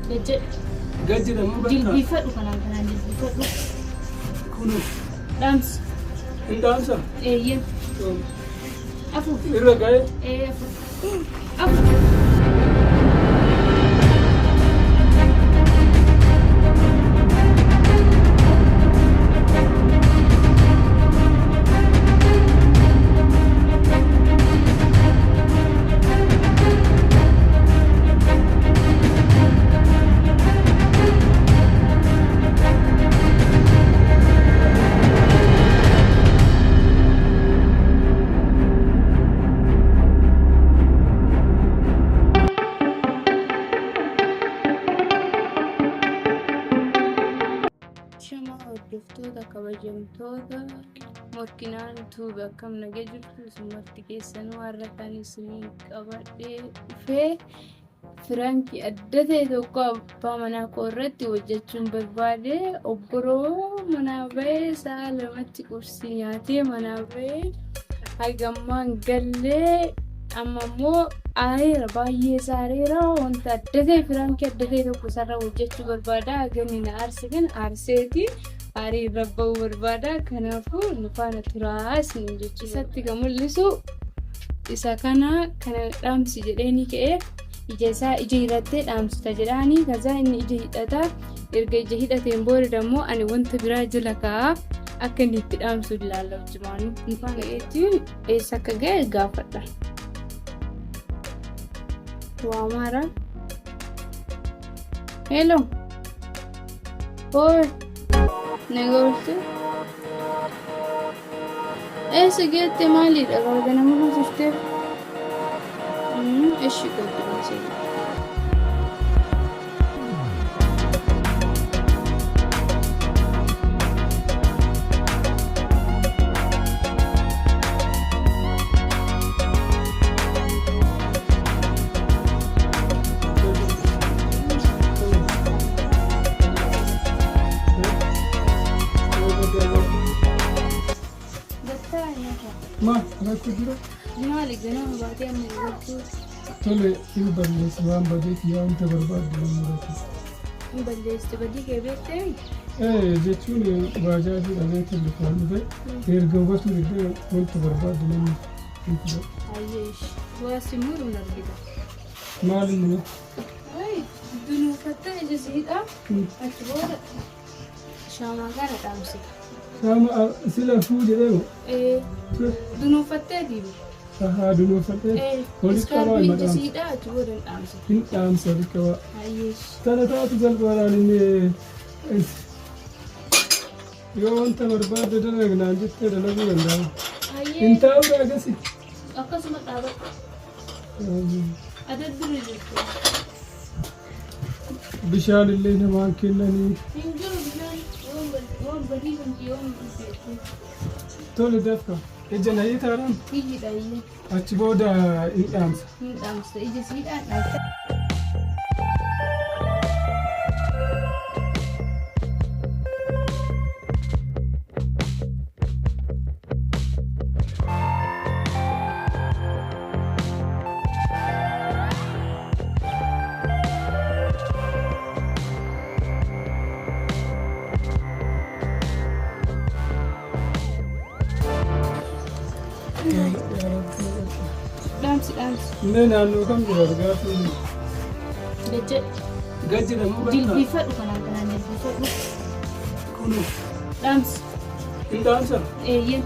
jedhee. Jedhee namoo bakka. Jilbiifadhu kanaan jilbiifadhu. Kunu. Dhaamsi. Hin dhaamsa? Eeyyee. Afur. Irra ga'ee? Afur. Afur. Hordoftoota kabajamtoota morkinaan tuuba akkam nagee jirtu sumarti keessanuu har'a kan isinii qabadhee dhufee Pirankii adda ta'e tokko abbaa manaa koo irratti hojjechuun barbaade. Obboroo manaa ba'ee sa'a lamatti qursii nyaatee manaa ba'ee hagammaan gallee amma immoo aareera baay'ee saareera wanta adda ta'e Pirankii adda ta'e tokko sarara hojjechuu barbaada. Ganni na aarse kan aarseeti aarii rabba'uu barbaada. Kanaafuu nu faana turaa isin jechiisatti kan mul'isu isa kana dhaamsi jedheeni ka'ee ija hidhattee dhaamsita jedhaanii kaza inni ija hidhata. Erga ija hidhateen booda immoo ani wanta biraa jala kaa'aa akka inni itti dhaamsu ilaalla wajjimaanu. Nu faana eetiin eessa akka ga'e gaafadha. Waa maara. Hello. Hoi. Negolti. Eessa geette maalidha qabaga nama hojjettee? Eshi godhama. Ma, rakkoo jira? Maali ganama baatee amma jirtu? Tole, hin balleessi waan badeeti yaa wanta barbaaddu nama muratu. Hin balleessi badii kee beektee? Jechuun baajaatii dhalee telefoon dhufe erga hubatu iddoo wanta barbaaddu namni hin fudhatu. Ayyeesh, waasi muru nargida. Maali muru? Dunuufattee ija siidhaa achi booda shaamaa kana dhaamsita. Shaamaa sila fuu jedheemu? Dunuufattee diimu. Dunuufattee? Iskaarbii ija siidhaa achi booda hin dhaamsita. Hin dhaamsa walitti qabaa. Ayyeesh. Tana taatu salphaadhaan inni yoo wanta barbaadde dalagnaan jettee dalaguu danda'a. Hin taa'uudha agarsi. Akkasuma dhaabadha. Adadduun jirtu. Bishaan illee namaan kennanii. Hin jiru bishaan yoon badii kan yoon dhufeetti. Tole dafka. Ija na hiitaadhaan? Ijjiidha iyyee. Achi booda hin dhaamsa. Hin dhaamsa ija siidhaan dhaamsa. Inni naannoo kam jira argaatu? Jedhee namoo bakka. Jilbiifadhu kanaan jilbiifadhu. Kunu. Dhaamsi. Hin dhaamsa? Eeyyee.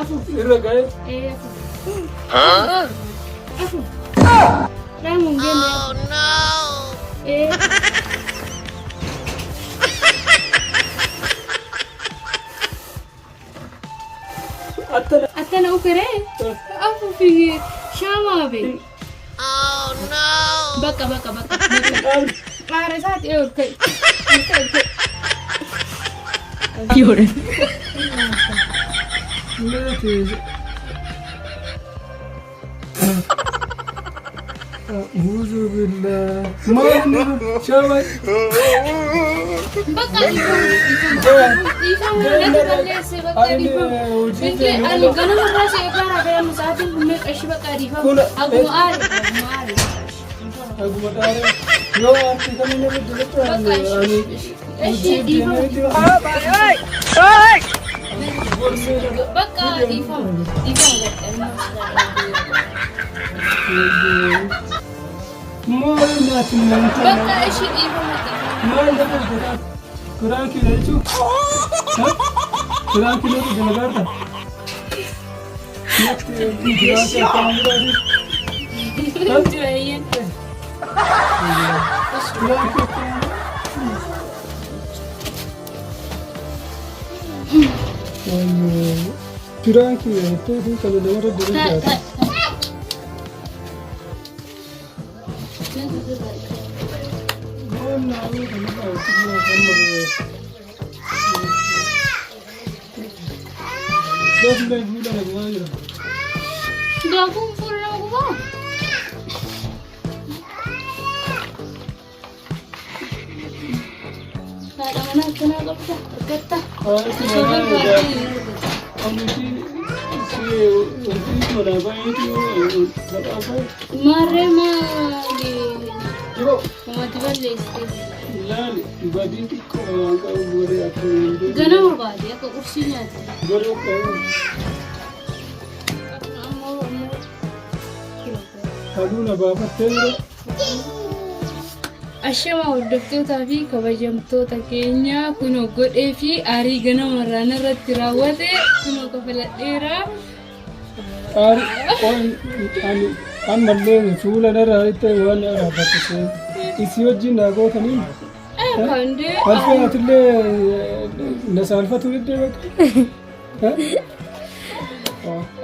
Afur. Irra ga'ee? Afur. Afur. Dhaamuun geenne. Oh no. Attana ukeree? Afur fi shaamaa be. Oh no. Bakka. Qaara isaati okay. Yore. Buuzu billah. Maal shaamaa. Bakka Ifaan balleesse bakka Ifaan. Ani ganama irraa si eegaraa fayyadamu sa'aatiin kunneen qashi bakka Ifaan. Aguma aare. Aguma dhaare. Yoo ati kan inni dubbatu ani bakka dhiifama maal naati nanta bakka ishee dhiifama maal dabata Pirank jechuun Pirank nuti dalagarta Pirank itu kalau dengar dari siapa? Gak kumpul aku bang. Ada mana kena apa? Kata. Mare mali. Mati balik. Lali, ibadin ko ang kauguri ako. Ganun ba? Di ako kursinya. Goro ko. Haluna baba tendo. Ashama hordoftoota fi kabajamtoota keenya kunoo godhee fi aarii ganamarraan irratti raawwate kunoo kafaladheera. Ammallee fuula narraatti waan raawwate isii wajjin naagotanii alfee atillee na saalfatu iddoo bakka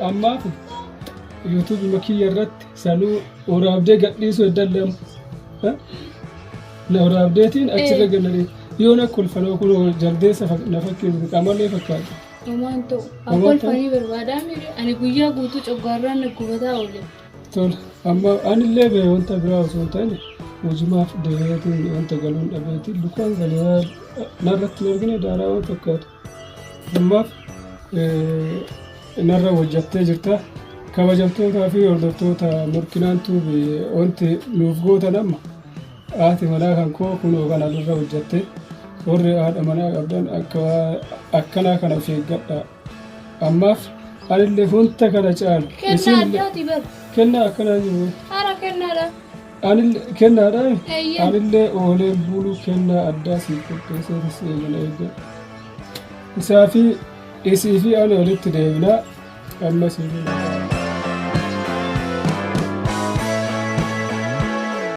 ammaaf YouTube makiyya irratti sanuu waraabdee gadhiisuu eddalleemu na waraabdeetiin achirra gannadee yoo na kolfanoo kunoo jaldeessa na fakkeessu qaamallee fakkaata. Homaan ta'u kolfanii barbaadaa mire ani guyyaa guutuu coggaarraan na gubataa oole. Tole amma anillee bee wanta biraa osoo hin taane hojimaaf deebi'eetiin wanta galuun dhabeetiin lukaan galee narratti argine daaraa waan fakkaatu. Ammaaf narra hojjattee jirta. Kabajamtootaa fi hordoftoota morkinaantu wanti nuuf gootan amma haati manaa kan koo kunoo kana irra hojjattee warri haadha manaa qabdan akkanaa kana of eeggadha. Ammaaf anillee wanta kana caalu Kennaa addaati bar. kennaa akkanaa jiru. Hara kennaadha. Kennaadha anillee ooleen buluu kennaa addaa siif qopheessee eegala eeggadha. Isaa fi isii fi ani walitti deebinaa amma siif